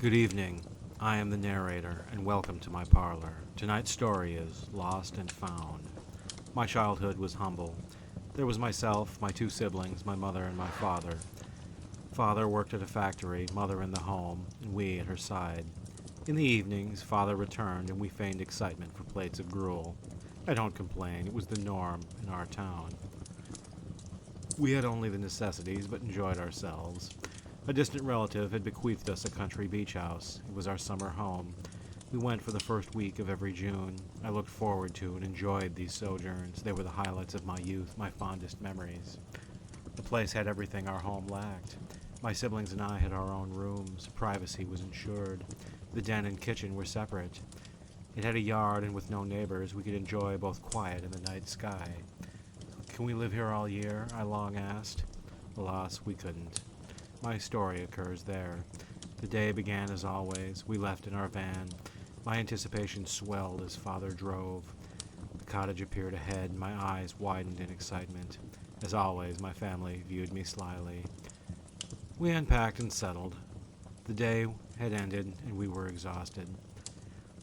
Good evening. I am the narrator, and welcome to my parlor. Tonight's story is Lost and Found. My childhood was humble. There was myself, my two siblings, my mother, and my father. Father worked at a factory, mother in the home, and we at her side. In the evenings, father returned, and we feigned excitement for plates of gruel. I don't complain, it was the norm in our town. We had only the necessities, but enjoyed ourselves. A distant relative had bequeathed us a country beach house. It was our summer home. We went for the first week of every June. I looked forward to and enjoyed these sojourns. They were the highlights of my youth, my fondest memories. The place had everything our home lacked. My siblings and I had our own rooms. Privacy was ensured. The den and kitchen were separate. It had a yard, and with no neighbors, we could enjoy both quiet and the night sky. Can we live here all year? I long asked. Alas, we couldn't. My story occurs there. The day began as always. We left in our van. My anticipation swelled as father drove. The cottage appeared ahead. My eyes widened in excitement. As always, my family viewed me slyly. We unpacked and settled. The day had ended, and we were exhausted.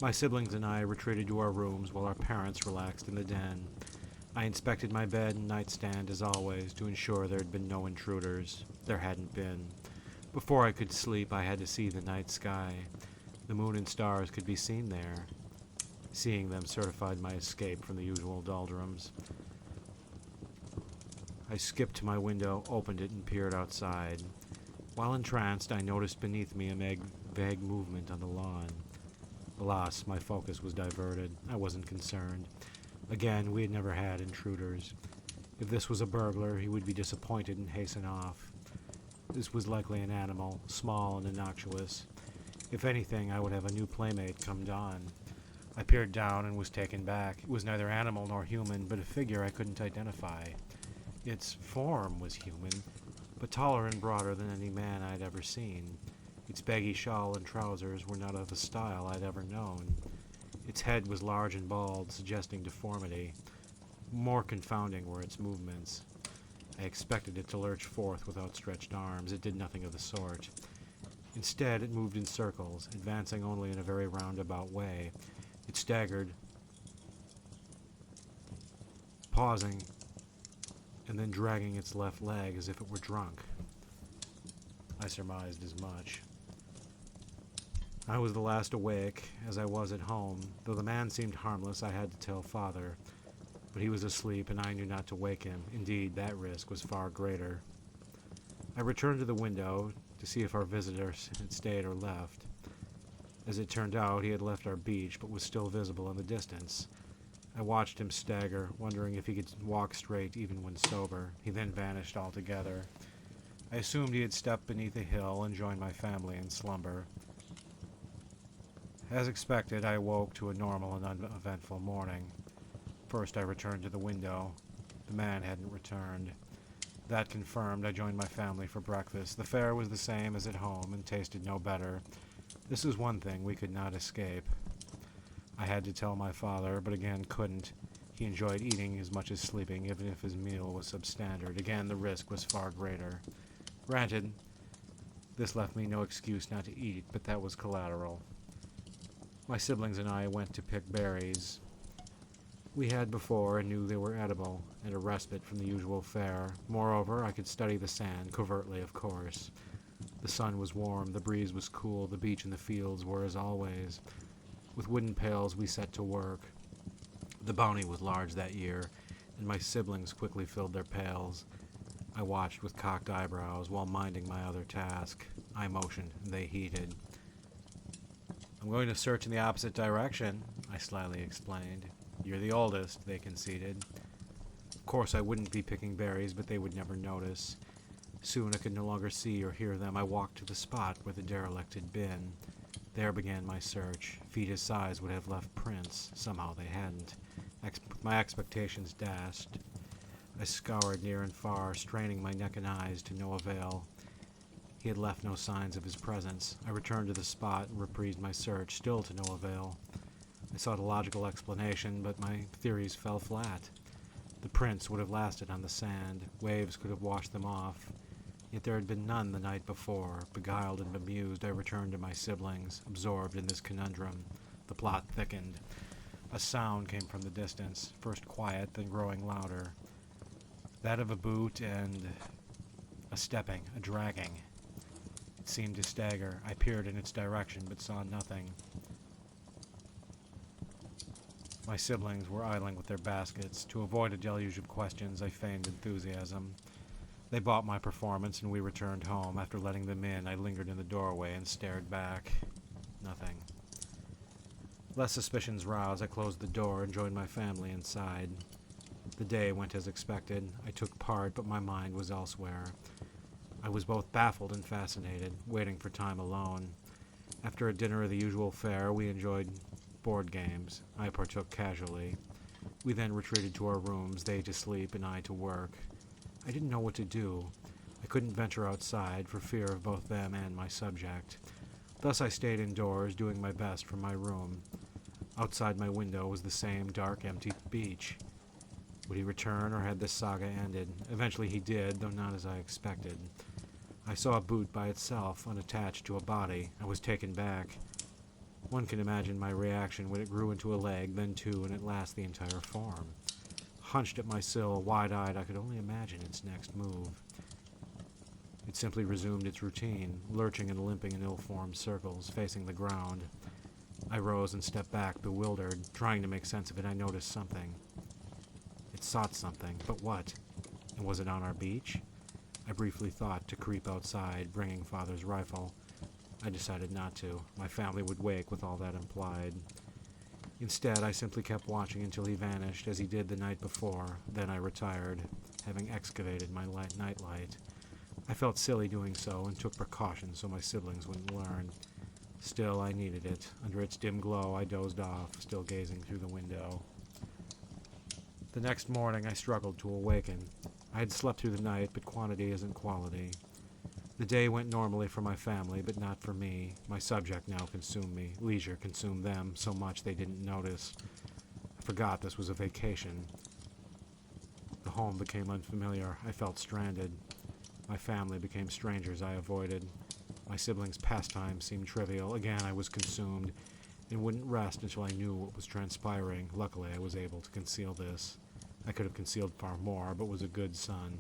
My siblings and I retreated to our rooms while our parents relaxed in the den. I inspected my bed and nightstand as always to ensure there had been no intruders. There hadn't been. Before I could sleep, I had to see the night sky. The moon and stars could be seen there. Seeing them certified my escape from the usual doldrums. I skipped to my window, opened it, and peered outside. While entranced, I noticed beneath me a vague movement on the lawn. Alas, my focus was diverted. I wasn't concerned. Again, we had never had intruders. If this was a burglar, he would be disappointed and hasten off. This was likely an animal, small and innocuous. If anything, I would have a new playmate come dawn. I peered down and was taken back. It was neither animal nor human, but a figure I couldn't identify. Its form was human, but taller and broader than any man I'd ever seen. Its baggy shawl and trousers were not of a style I'd ever known. Its head was large and bald, suggesting deformity. More confounding were its movements. I expected it to lurch forth with outstretched arms. It did nothing of the sort. Instead, it moved in circles, advancing only in a very roundabout way. It staggered, pausing, and then dragging its left leg as if it were drunk. I surmised as much. I was the last awake, as I was at home. Though the man seemed harmless, I had to tell father. But he was asleep, and I knew not to wake him. Indeed, that risk was far greater. I returned to the window to see if our visitor had stayed or left. As it turned out, he had left our beach, but was still visible in the distance. I watched him stagger, wondering if he could walk straight even when sober. He then vanished altogether. I assumed he had stepped beneath a hill and joined my family in slumber. As expected, I awoke to a normal and uneventful morning. First, I returned to the window. The man hadn't returned. That confirmed, I joined my family for breakfast. The fare was the same as at home and tasted no better. This was one thing we could not escape. I had to tell my father, but again couldn't. He enjoyed eating as much as sleeping, even if his meal was substandard. Again, the risk was far greater. Granted, this left me no excuse not to eat, but that was collateral. My siblings and I went to pick berries. We had before and knew they were edible, and a respite from the usual fare. Moreover, I could study the sand, covertly of course. The sun was warm, the breeze was cool, the beach and the fields were as always. With wooden pails we set to work. The bounty was large that year, and my siblings quickly filled their pails. I watched with cocked eyebrows while minding my other task. I motioned, and they heeded. "I'm going to search in the opposite direction," I slyly explained. "You're the oldest," they conceded. Of course I wouldn't be picking berries, but they would never notice. Soon I could no longer see or hear them. I walked to the spot where the derelict had been. There began my search. Feet his size would have left prints. Somehow they hadn't. My expectations dashed. I scoured near and far, straining my neck and eyes to no avail. He had left no signs of his presence. I returned to the spot and reprised my search, still to no avail. I sought a logical explanation, but my theories fell flat. The prints would have lasted on the sand. Waves could have washed them off. Yet there had been none the night before. Beguiled and bemused, I returned to my siblings, absorbed in this conundrum. The plot thickened. A sound came from the distance, first quiet, then growing louder. That of a boot and a stepping, a dragging. It seemed to stagger. I peered in its direction, but saw nothing. My siblings were idling with their baskets. To avoid a deluge of questions, I feigned enthusiasm. They bought my performance, and we returned home. After letting them in, I lingered in the doorway and stared back. Nothing. Less suspicions roused, I closed the door and joined my family inside. The day went as expected. I took part, but my mind was elsewhere. I was both baffled and fascinated, waiting for time alone. After a dinner of the usual fare, we enjoyed board games. I partook casually. We then retreated to our rooms, they to sleep and I to work. I didn't know what to do. I couldn't venture outside for fear of both them and my subject. Thus I stayed indoors, doing my best from my room. Outside my window was the same dark, empty beach. Would he return, or had this saga ended? Eventually he did, though not as I expected. I saw a boot by itself, unattached to a body. I was taken back. One can imagine my reaction when it grew into a leg, then two, and at last the entire form. Hunched at my sill, wide-eyed, I could only imagine its next move. It simply resumed its routine, lurching and limping in ill-formed circles, facing the ground. I rose and stepped back, bewildered. Trying to make sense of it, I noticed something. It sought something, but what? And was it on our beach? I briefly thought to creep outside, bringing Father's rifle. I decided not to. My family would wake with all that implied. Instead, I simply kept watching until he vanished, as he did the night before. Then I retired, having excavated my nightlight. I felt silly doing so, and took precautions so my siblings wouldn't learn. Still, I needed it. Under its dim glow, I dozed off, still gazing through the window. The next morning, I struggled to awaken. I had slept through the night, but quantity isn't quality. The day went normally for my family, but not for me. My subject now consumed me. Leisure consumed them so much they didn't notice. I forgot this was a vacation. The home became unfamiliar. I felt stranded. My family became strangers I avoided. My siblings' pastimes seemed trivial. Again, I was consumed and wouldn't rest until I knew what was transpiring. Luckily, I was able to conceal this. I could have concealed far more, but was a good son.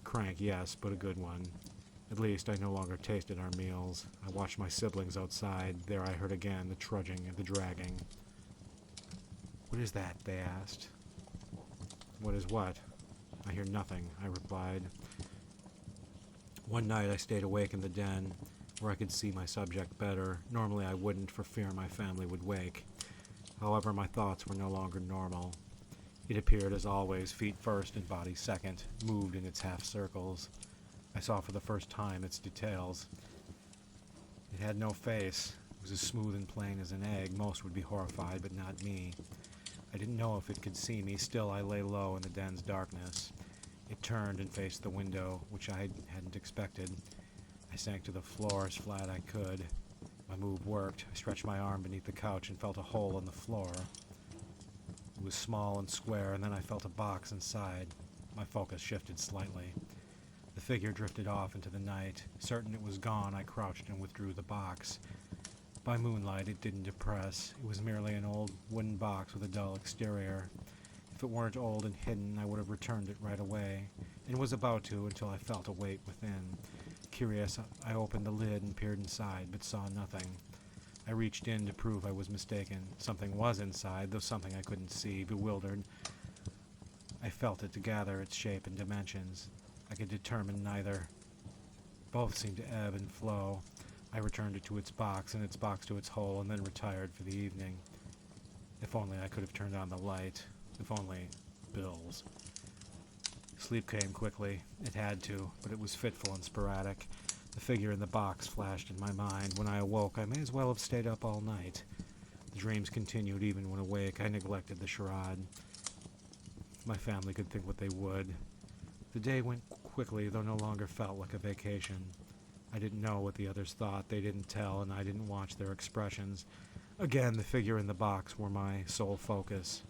Crank, yes, but a good one. At least I no longer tasted our meals. I watched my siblings outside. There I heard again the trudging and the dragging. "What is that?" they asked. "What is what?" "I hear nothing," I replied. One night I stayed awake in the den, where I could see my subject better. Normally I wouldn't, for fear my family would wake. However, my thoughts were no longer normal. It appeared as always, feet first and body second, moved in its half circles. I saw for the first time its details. It had no face. It was as smooth and plain as an egg. Most would be horrified, but not me. I didn't know if it could see me. Still, I lay low in the den's darkness. It turned and faced the window, which I hadn't expected. I sank to the floor as flat I could. My move worked. I stretched my arm beneath the couch and felt a hole in the floor. It was small and square, and then I felt a box inside. My focus shifted slightly. The figure drifted off into the night. Certain it was gone, I crouched and withdrew the box. By moonlight, it didn't depress. It was merely an old wooden box with a dull exterior. If it weren't old and hidden, I would have returned it right away, and was about to until I felt a weight within. Curious, I opened the lid and peered inside, but saw nothing. I reached in to prove I was mistaken. Something was inside, though something I couldn't see. Bewildered, I felt it to gather its shape and dimensions. I could determine neither. Both seemed to ebb and flow. I returned it to its box, and its box to its hole, and then retired for the evening. If only I could have turned on the light. If only bills. Sleep came quickly. It had to, but it was fitful and sporadic. The figure in the box flashed in my mind. When I awoke, I may as well have stayed up all night. The dreams continued even when awake. I neglected the charade. My family could think what they would. The day went quickly, though no longer felt like a vacation. I didn't know what the others thought. They didn't tell, and I didn't watch their expressions. Again, the figure in the box were my sole focus.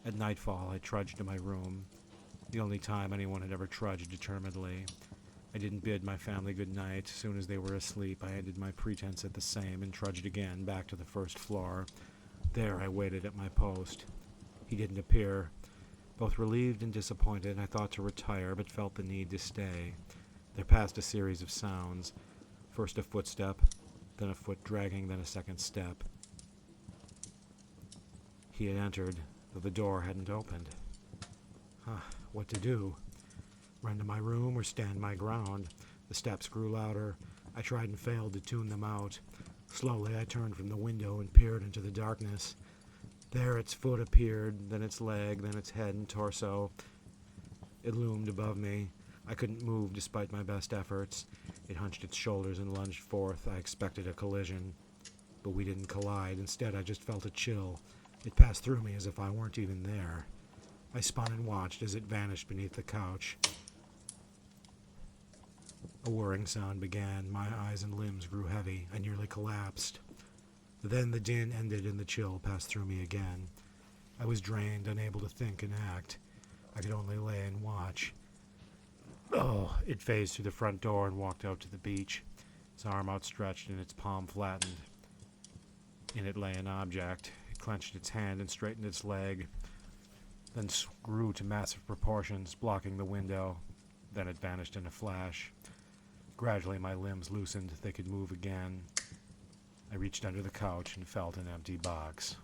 At nightfall, I trudged to my room, the only time anyone had ever trudged determinedly. I didn't bid my family good night. As soon as they were asleep, I ended my pretense at the same and trudged again back to the first floor. There I waited at my post. He didn't appear. Both relieved and disappointed, I thought to retire, but felt the need to stay. There passed a series of sounds. First a footstep, then a foot dragging, then a second step. He had entered, though the door hadn't opened. What to do? Run to my room or stand my ground? The steps grew louder. I tried and failed to tune them out. Slowly I turned from the window and peered into the darkness. There its foot appeared, then its leg, then its head and torso. It loomed above me. I couldn't move despite my best efforts. It hunched its shoulders and lunged forth. I expected a collision. But we didn't collide. Instead, I just felt a chill. It passed through me as if I weren't even there. I spun and watched as it vanished beneath the couch. A whirring sound began. My eyes and limbs grew heavy. I nearly collapsed. Then the din ended and the chill passed through me again. I was drained, unable to think and act. I could only lay and watch. It phased through the front door and walked out to the beach, its arm outstretched and its palm flattened. In it lay an object. It clenched its hand and straightened its leg, then grew to massive proportions, blocking the window. Then it vanished in a flash. Gradually my limbs loosened. They could move again. I reached under the couch and felt an empty box.